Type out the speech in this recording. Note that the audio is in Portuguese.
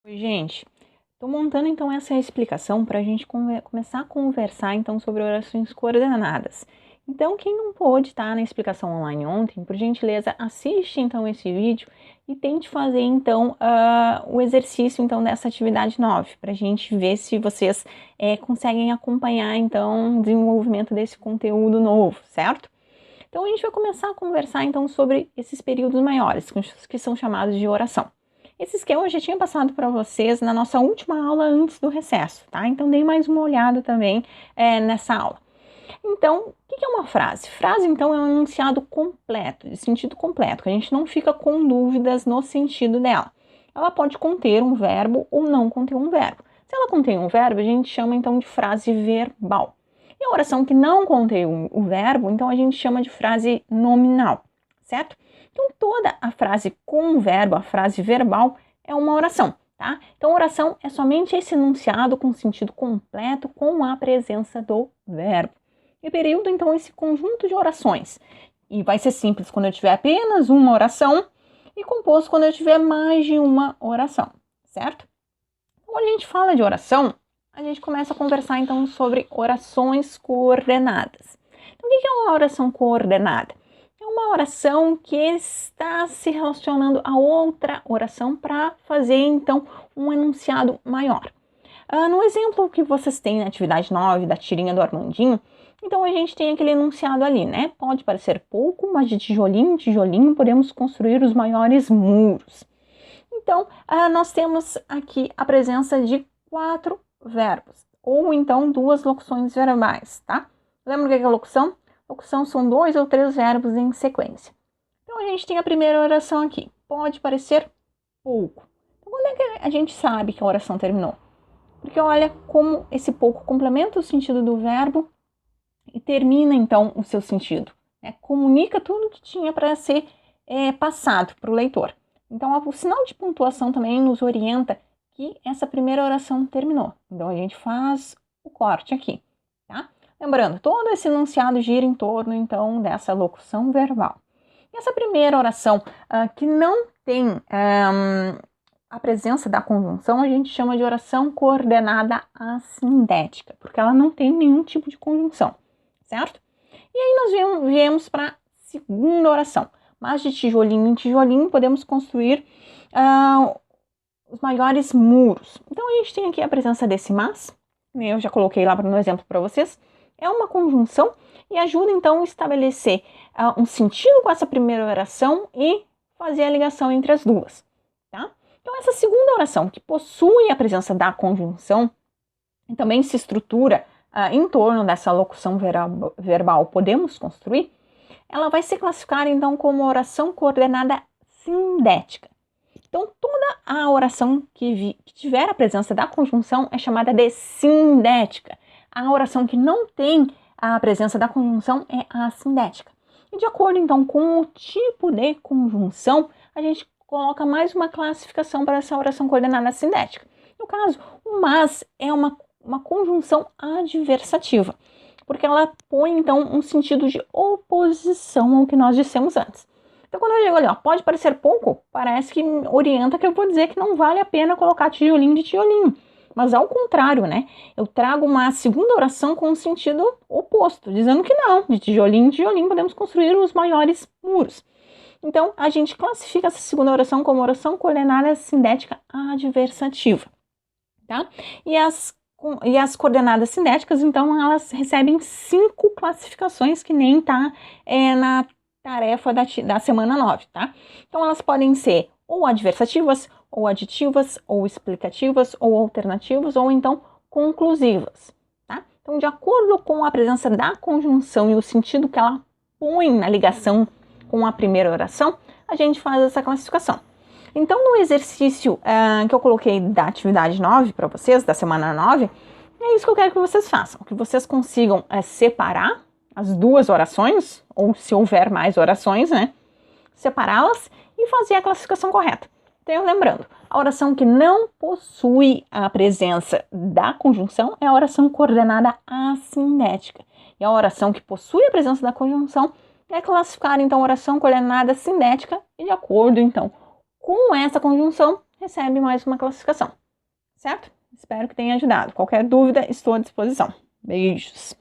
Oi, gente, estou montando então essa explicação para a gente começar a conversar então sobre orações coordenadas. Então, quem não pôde estar na explicação online ontem, por gentileza, assiste então esse vídeo e tente fazer então o exercício então dessa atividade 9, para a gente ver se vocês conseguem acompanhar então o desenvolvimento desse conteúdo novo, certo? Então, a gente vai começar a conversar então sobre esses períodos maiores, que são chamados de oração. Esse esquema eu já tinha passado para vocês na nossa última aula antes do recesso, tá? Então, dei mais uma olhada também nessa aula. Então, o que é uma frase? Frase, então, é um enunciado completo, de sentido completo, que a gente não fica com dúvidas no sentido dela. Ela pode conter um verbo ou não conter um verbo. Se ela contém um verbo, a gente chama, então, de frase verbal. E a oração que não contém o verbo, então, a gente chama de frase nominal, certo? Então, toda a frase com verbo, a frase verbal, é uma oração, tá? Então, oração é somente esse enunciado com sentido completo com a presença do verbo. E período, então, esse conjunto de orações. E vai ser simples quando eu tiver apenas uma oração e composto quando eu tiver mais de uma oração, certo? Quando a gente fala de oração, a gente começa a conversar, então, sobre orações coordenadas. Então, o que é uma oração coordenada? É uma oração que está se relacionando a outra oração para fazer, então, um enunciado maior. No exemplo que vocês têm na atividade 9 da tirinha do Armandinho, então a gente tem aquele enunciado ali, né? Pode parecer pouco, mas de tijolinho em tijolinho podemos construir os maiores muros. Então, nós temos aqui a presença de 4 verbos, ou então 2 locuções verbais, tá? Lembra o que é locução? Locução são 2 ou 3 verbos em sequência. Então, a gente tem a primeira oração aqui. Pode parecer pouco. Então, quando é que a gente sabe que a oração terminou? Porque olha como esse pouco complementa o sentido do verbo e termina, então, o seu sentido. Né? Comunica tudo que tinha para ser passado para o leitor. Então, o sinal de pontuação também nos orienta que essa primeira oração terminou. Então, a gente faz o corte aqui, tá? Lembrando, todo esse enunciado gira em torno, então, dessa locução verbal. E essa primeira oração, que não tem a presença da conjunção, a gente chama de oração coordenada assindética, porque ela não tem nenhum tipo de conjunção, certo? E aí nós viemos para a segunda oração. Mas de tijolinho em tijolinho podemos construir os maiores muros. Então a gente tem aqui a presença desse mas, eu já coloquei lá no exemplo para vocês, é uma conjunção e ajuda então a estabelecer um sentido com essa primeira oração e fazer a ligação entre as duas, tá? Então essa segunda oração, que possui a presença da conjunção, e também se estrutura em torno dessa locução verbal podemos construir, ela vai se classificar então como oração coordenada sindética. Então, toda a oração que tiver a presença da conjunção é chamada de sindética. A oração que não tem a presença da conjunção é assindética. E de acordo então com o tipo de conjunção, a gente coloca mais uma classificação para essa oração coordenada sindética. No caso, o mas é uma conjunção adversativa, porque ela põe, então, um sentido de oposição ao que nós dissemos antes. Então, quando eu digo ali, ó, pode parecer pouco, parece que orienta que eu vou dizer que não vale a pena colocar tijolinho de tijolinho. Mas ao contrário, né? Eu trago uma segunda oração com um sentido oposto, dizendo que não, de tijolinho em tijolinho podemos construir os maiores muros. Então, a gente classifica essa segunda oração como oração coordenada sindética adversativa, tá? E as coordenadas sindéticas, então, elas recebem 5 classificações que nem tá na tarefa da semana 9, tá? Então, elas podem ser ou adversativas, ou aditivas, ou explicativas, ou alternativas, ou então conclusivas, tá? Então, de acordo com a presença da conjunção e o sentido que ela põe na ligação com a primeira oração, a gente faz essa classificação. Então, no exercício que eu coloquei da atividade 9 para vocês, da semana 9, é isso que eu quero que vocês façam, que vocês consigam separar as duas orações, ou se houver mais orações, né, separá-las e fazer a classificação correta. Então, lembrando, a oração que não possui a presença da conjunção é a oração coordenada assindética. E a oração que possui a presença da conjunção é classificar, então, a oração coordenada sindética e, de acordo, então, com essa conjunção, recebe mais uma classificação, certo? Espero que tenha ajudado. Qualquer dúvida, estou à disposição. Beijos!